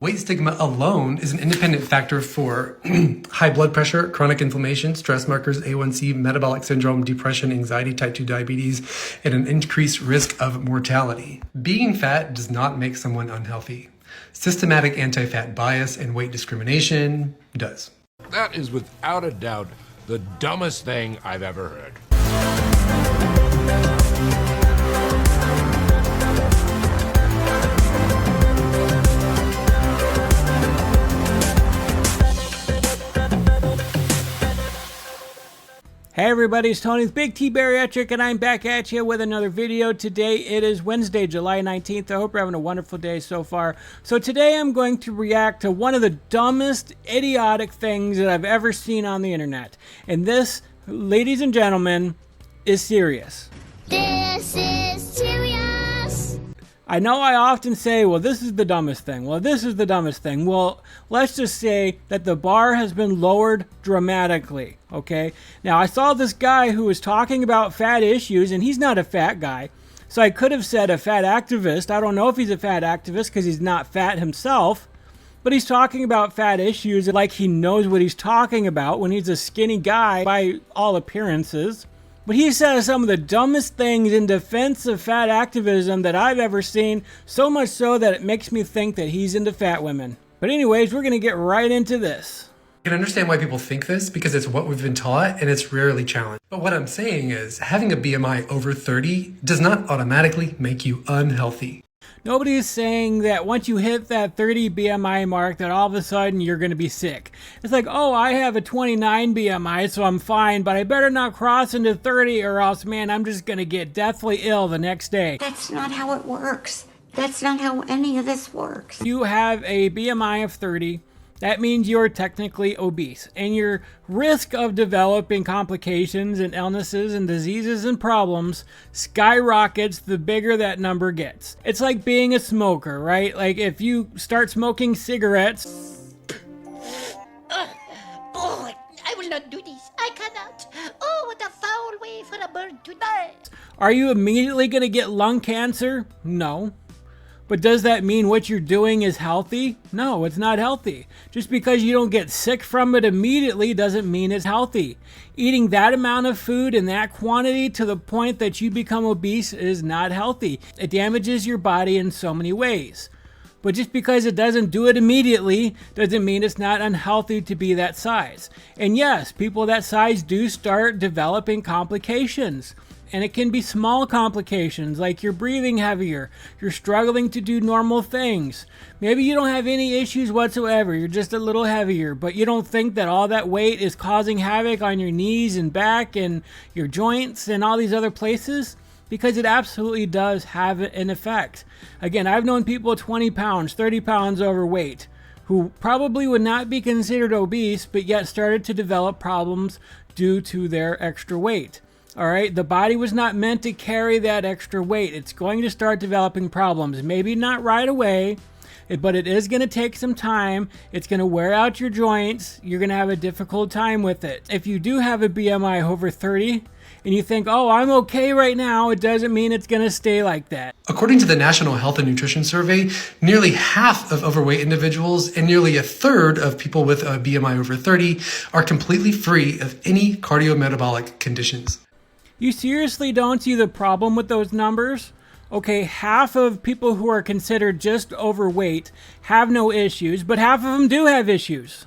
Weight stigma alone is an independent factor for high blood pressure, chronic inflammation, stress markers, A1C, metabolic syndrome, depression, anxiety, type 2 diabetes, and an increased risk of mortality. Being fat does not make someone unhealthy. Systematic anti-fat bias and weight discrimination does. That is without a doubt the dumbest thing I've ever heard. Hey everybody, it's Tony's Big T Bariatric, and I'm back at you with another video. Today it is Wednesday, July 19th. I hope you're having a wonderful day so far. So today I'm going to react to one of the dumbest, idiotic things that I've ever seen on the internet. And this, ladies and gentlemen, is serious. This is serious. I know I often say, well, this is the dumbest thing. Well, this is the dumbest thing. Well, let's just say that the bar has been lowered dramatically, okay? Now, I saw this guy who was talking about fat issues, and he's not a fat guy. So I could have said a fat activist. I don't know if he's a fat activist because he's not fat himself. But he's talking about fat issues like he knows what he's talking about when he's a skinny guy by all appearances. But he says some of the dumbest things in defense of fat activism that I've ever seen, so much so that it makes me think that he's into fat women. But anyways, we're going to get right into this. I can understand why people think this because it's what we've been taught and it's rarely challenged. But what I'm saying is having a BMI over 30 does not automatically make you unhealthy. Nobody is saying that once you hit that 30 BMI mark that all of a sudden you're going to be sick. It's like, oh, I have a 29 BMI, so I'm fine, but I better not cross into 30 or else, man, I'm just going to get deathly ill the next day. That's not how it works. That's not how any of this works. You have a BMI of 30. That means you're technically obese, and your risk of developing complications and illnesses and diseases and problems skyrockets the bigger that number gets. It's like being a smoker, right? Like if you start smoking cigarettes. Oh, I will not do this. I cannot. Oh, what a foul way for a bird to die. Are you immediately going to get lung cancer? No. But does that mean what you're doing is healthy? No, it's not healthy. Just because you don't get sick from it immediately doesn't mean it's healthy. Eating that amount of food in that quantity to the point that you become obese is not healthy. It damages your body in so many ways. But just because it doesn't do it immediately doesn't mean it's not unhealthy to be that size. And yes, people that size do start developing complications. And it can be small complications like you're breathing heavier, you're struggling to do normal things. Maybe you don't have any issues whatsoever, you're just a little heavier, but you don't think that all that weight is causing havoc on your knees and back and your joints and all these other places? Because it absolutely does have an effect. Again, I've known people 20 pounds, 30 pounds overweight who probably would not be considered obese, but yet started to develop problems due to their extra weight. All right, the body was not meant to carry that extra weight. It's going to start developing problems. Maybe not right away, but it is going to take some time. It's going to wear out your joints. You're going to have a difficult time with it. If you do have a BMI over 30 and you think, oh, I'm okay right now, it doesn't mean it's going to stay like that. According to the National Health and Nutrition Survey, nearly half of overweight individuals and nearly a third of people with a BMI over 30 are completely free of any cardiometabolic conditions. You seriously don't see the problem with those numbers? Okay, half of people who are considered just overweight have no issues, but half of them do have issues.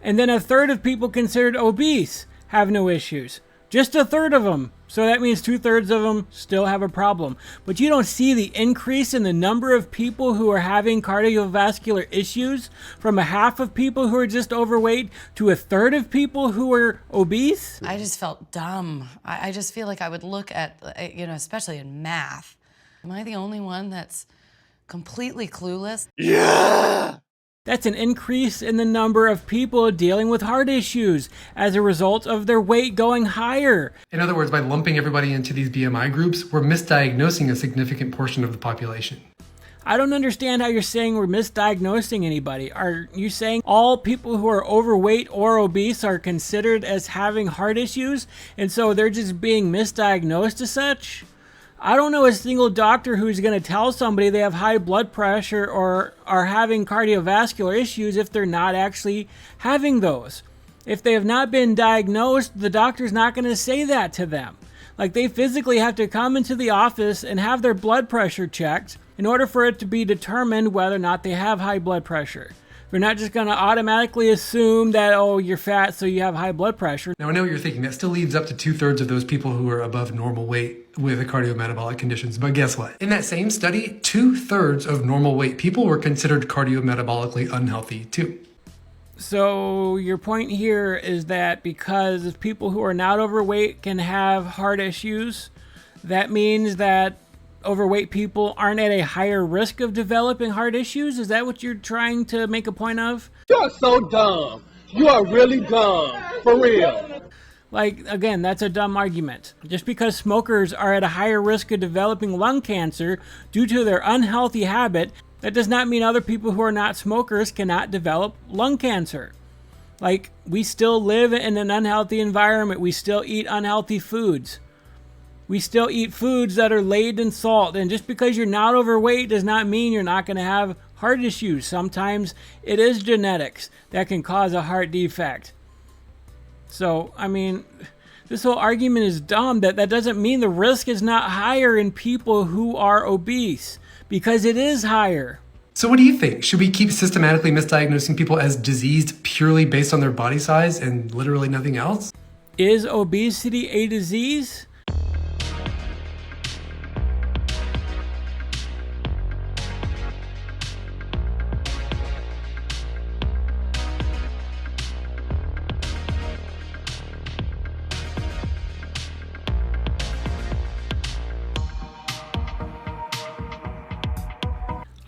And then a third of people considered obese have no issues. Just a third of them. So that means 2/3 of them still have a problem. But you don't see the increase in the number of people who are having cardiovascular issues from a half of people who are just overweight to a third of people who are obese? I just felt dumb. I just feel like I would look at, especially in math. Am I the only one that's completely clueless? Yeah! That's an increase in the number of people dealing with heart issues as a result of their weight going higher. In other words, by lumping everybody into these BMI groups, we're misdiagnosing a significant portion of the population. I don't understand how you're saying we're misdiagnosing anybody. Are you saying all people who are overweight or obese are considered as having heart issues, and so they're just being misdiagnosed as such? I don't know a single doctor who's going to tell somebody they have high blood pressure or are having cardiovascular issues if they're not actually having those. If they have not been diagnosed, the doctor's not going to say that to them. Like, they physically have to come into the office and have their blood pressure checked in order for it to be determined whether or not they have high blood pressure. They're not just going to automatically assume that, oh, you're fat, so you have high blood pressure. Now, I know what you're thinking. That still leaves up to 2/3 of those people who are above normal weight with cardiometabolic conditions. But guess what? In that same study, 2/3 of normal weight people were considered cardiometabolically unhealthy too. So your point here is that because people who are not overweight can have heart issues, that means that overweight people aren't at a higher risk of developing heart issues? Is that what you're trying to make a point of? You're so dumb. You are really dumb. For real. Like, again, that's a dumb argument. Just because smokers are at a higher risk of developing lung cancer due to their unhealthy habit, that does not mean other people who are not smokers cannot develop lung cancer. Like, we still live in an unhealthy environment. We still eat unhealthy foods. We still eat foods that are laden in salt. And just because you're not overweight does not mean you're not going to have heart issues. Sometimes it is genetics that can cause a heart defect. So, I mean, this whole argument is dumb. That doesn't mean the risk is not higher in people who are obese, because it is higher. So what do you think? Should we keep systematically misdiagnosing people as diseased purely based on their body size and literally nothing else? Is obesity a disease?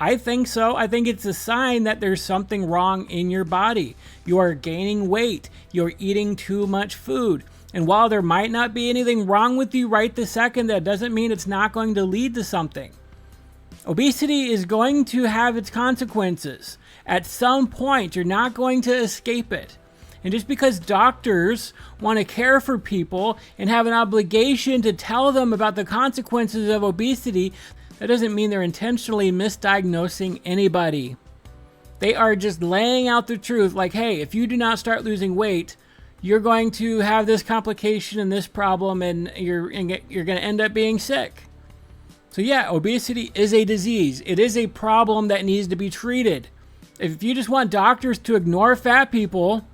I think so. I think it's a sign that there's something wrong in your body. You are gaining weight. You're eating too much food. And while there might not be anything wrong with you right this second, that doesn't mean it's not going to lead to something. Obesity is going to have its consequences. At some point, you're not going to escape it. And just because doctors want to care for people and have an obligation to tell them about the consequences of obesity, that doesn't mean they're intentionally misdiagnosing anybody. They are just laying out the truth, like, hey, if you do not start losing weight, you're going to have this complication and this problem, and you're going to end up being sick. So yeah, obesity is a disease. It is a problem that needs to be treated. If you just want doctors to ignore fat people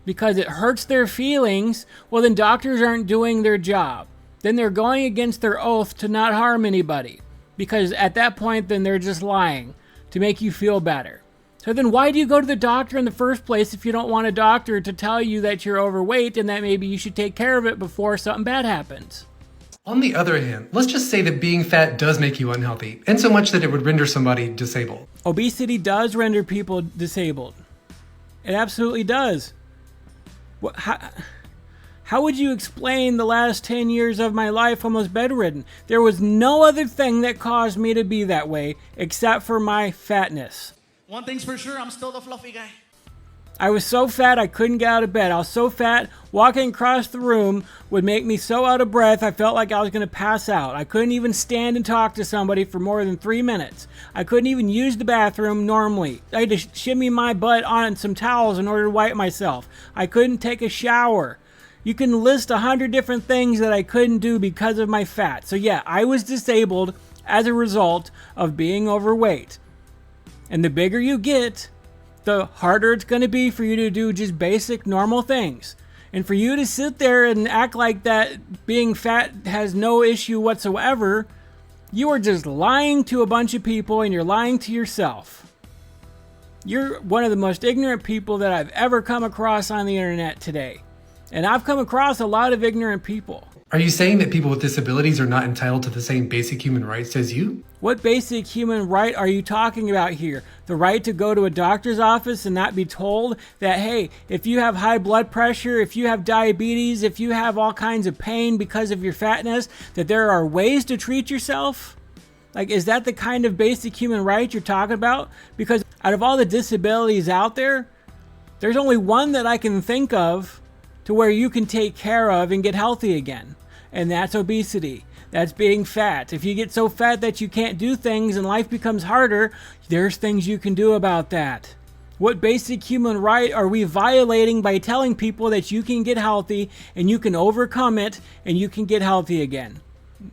because it hurts their feelings, well, then doctors aren't doing their job. Then they're going against their oath to not harm anybody. Because at that point, then they're just lying to make you feel better. So then why do you go to the doctor in the first place if you don't want a doctor to tell you that you're overweight and that maybe you should take care of it before something bad happens? On the other hand, let's just say that being fat does make you unhealthy, and so much that it would render somebody disabled. Obesity does render people disabled. It absolutely does. How would you explain the last 10 years of my life almost bedridden? There was no other thing that caused me to be that way except for my fatness. One thing's for sure, I'm still the fluffy guy. I was so fat I couldn't get out of bed. I was so fat, walking across the room would make me so out of breath I felt like I was going to pass out. I couldn't even stand and talk to somebody for more than 3 minutes. I couldn't even use the bathroom normally. I had to shimmy my butt on some towels in order to wipe myself. I couldn't take a shower. You can list 100 different things that I couldn't do because of my fat. So yeah, I was disabled as a result of being overweight. And the bigger you get, the harder it's going to be for you to do just basic normal things. And for you to sit there and act like that being fat has no issue whatsoever, you are just lying to a bunch of people and you're lying to yourself. You're one of the most ignorant people that I've ever come across on the internet today. And I've come across a lot of ignorant people. Are you saying that people with disabilities are not entitled to the same basic human rights as you? What basic human right are you talking about here? The right to go to a doctor's office and not be told that, hey, if you have high blood pressure, if you have diabetes, if you have all kinds of pain because of your fatness, that there are ways to treat yourself? Like, is that the kind of basic human right you're talking about? Because out of all the disabilities out there, there's only one that I can think of to where you can take care of and get healthy again. And that's obesity. That's being fat. If you get so fat that you can't do things and life becomes harder, there's things you can do about that. What basic human right are we violating by telling people that you can get healthy and you can overcome it and you can get healthy again?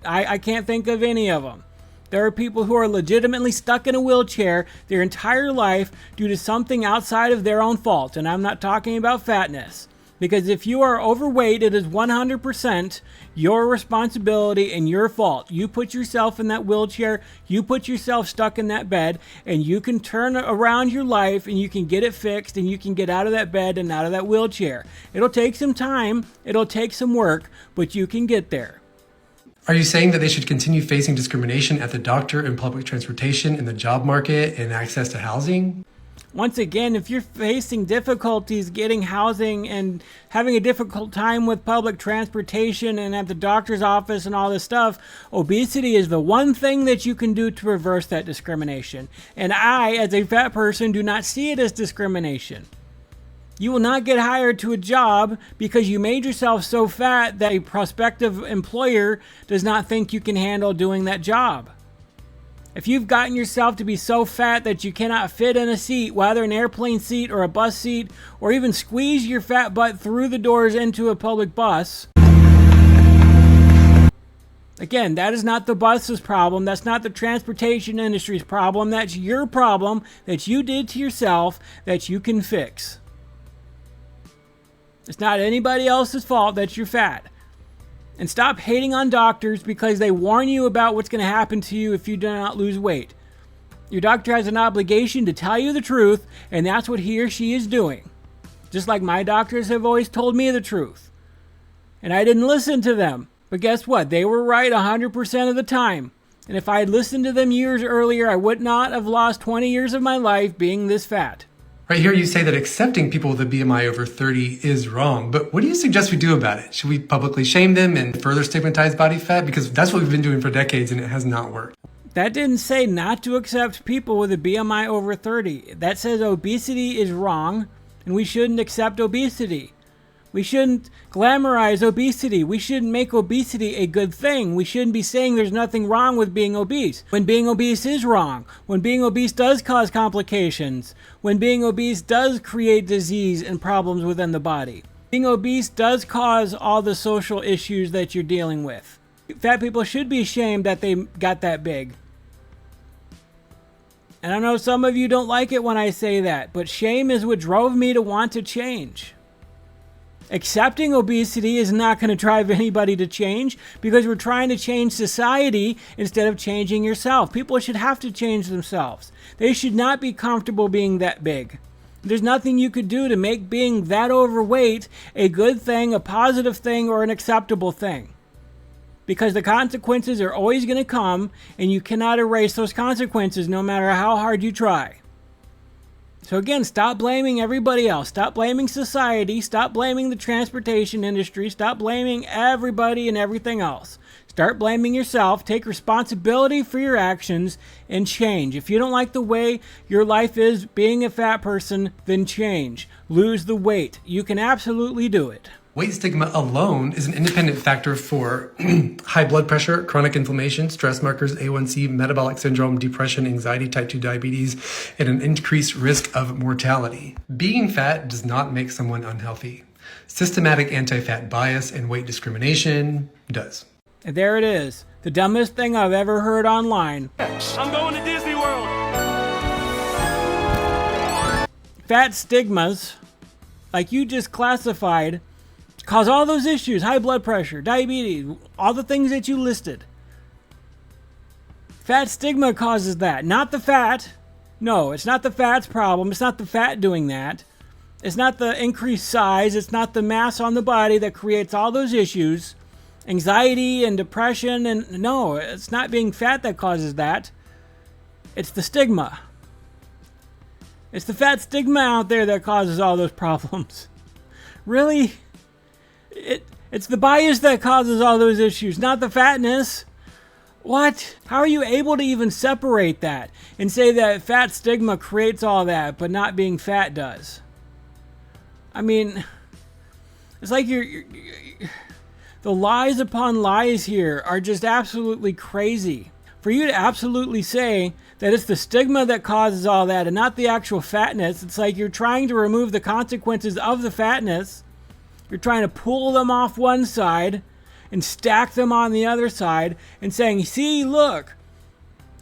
I can't think of any of them. There are people who are legitimately stuck in a wheelchair their entire life due to something outside of their own fault. And I'm not talking about fatness. Because if you are overweight, it is 100% your responsibility and your fault. You put yourself in that wheelchair, you put yourself stuck in that bed, and you can turn around your life and you can get it fixed and you can get out of that bed and out of that wheelchair. It'll take some time, it'll take some work, but you can get there. Are you saying that they should continue facing discrimination at the doctor, in public transportation, in the job market, and access to housing? Once again, if you're facing difficulties getting housing and having a difficult time with public transportation and at the doctor's office and all this stuff, obesity is the one thing that you can do to reverse that discrimination. And I, as a fat person, do not see it as discrimination. You will not get hired to a job because you made yourself so fat that a prospective employer does not think you can handle doing that job. If you've gotten yourself to be so fat that you cannot fit in a seat, whether an airplane seat or a bus seat, or even squeeze your fat butt through the doors into a public bus, again, that is not the bus's problem. That's not the transportation industry's problem. That's your problem that you did to yourself that you can fix. It's not anybody else's fault that you're fat. And stop hating on doctors because they warn you about what's going to happen to you if you do not lose weight. Your doctor has an obligation to tell you the truth, and that's what he or she is doing. Just like my doctors have always told me the truth. And I didn't listen to them. But guess what? They were right 100% of the time. And if I had listened to them years earlier, I would not have lost 20 years of my life being this fat. Right here, you say that accepting people with a BMI over 30 is wrong, but what do you suggest we do about it? Should we publicly shame them and further stigmatize body fat? Because that's what we've been doing for decades and it has not worked. That didn't say not to accept people with a BMI over 30. That says obesity is wrong and we shouldn't accept obesity. We shouldn't glamorize obesity. We shouldn't make obesity a good thing. We shouldn't be saying there's nothing wrong with being obese, when being obese is wrong, when being obese does cause complications, when being obese does create disease and problems within the body. Being obese does cause all the social issues that you're dealing with. Fat people should be ashamed that they got that big. And I know some of you don't like it when I say that, but shame is what drove me to want to change. Accepting obesity is not going to drive anybody to change because we're trying to change society instead of changing yourself. People should have to change themselves. They should not be comfortable being that big. There's nothing you could do to make being that overweight a good thing, a positive thing, or an acceptable thing. Because the consequences are always going to come and you cannot erase those consequences no matter how hard you try. So again, stop blaming everybody else. Stop blaming society. Stop blaming the transportation industry. Stop blaming everybody and everything else. Start blaming yourself. Take responsibility for your actions and change. If you don't like the way your life is being a fat person, then change. Lose the weight. You can absolutely do it. Weight stigma alone is an independent factor for high blood pressure, chronic inflammation, stress markers, A1C, metabolic syndrome, depression, anxiety, type 2 diabetes, and an increased risk of mortality. Being fat does not make someone unhealthy. Systematic anti-fat bias and weight discrimination does. And there it is. The dumbest thing I've ever heard online. I'm going to Disney World. Fat stigmas, like you just classified, cause all those issues, high blood pressure, diabetes, all the things that you listed. Fat stigma causes that, not the fat. No, it's not the fat's problem. It's not the fat doing that. It's not the increased size. It's not the mass on the body that creates all those issues. Anxiety and depression, and no, it's not being fat that causes that. It's the stigma. It's the fat stigma out there that causes all those problems. Really? It's the bias that causes all those issues, not the fatness. What? How are you able to even separate that and say that fat stigma creates all that, but not being fat does? I mean, it's like the The lies upon lies here are just absolutely crazy. For you to absolutely say that it's the stigma that causes all that and not the actual fatness, it's like you're trying to remove the consequences of the fatness. You're trying to pull them off one side and stack them on the other side and saying, see, look,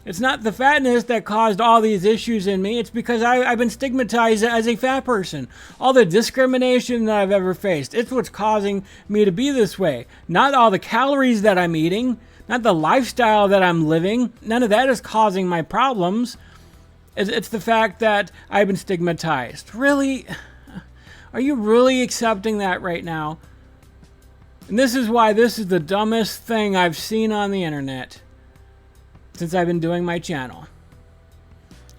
it's not the fatness that caused all these issues in me. It's because I've been stigmatized as a fat person. All the discrimination that I've ever faced, it's what's causing me to be this way. Not all the calories that I'm eating, not the lifestyle that I'm living. None of that is causing my problems. It's the fact that I've been stigmatized. Really? Are you really accepting that right now? And this is why this is the dumbest thing I've seen on the internet since I've been doing my channel.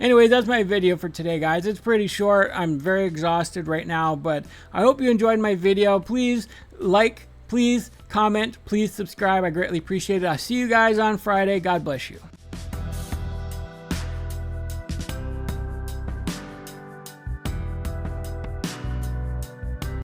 Anyway, that's my video for today, guys. It's pretty short. I'm very exhausted right now, but I hope you enjoyed my video. Please like, please comment, please subscribe. I greatly appreciate it. I'll see you guys on Friday. God bless you.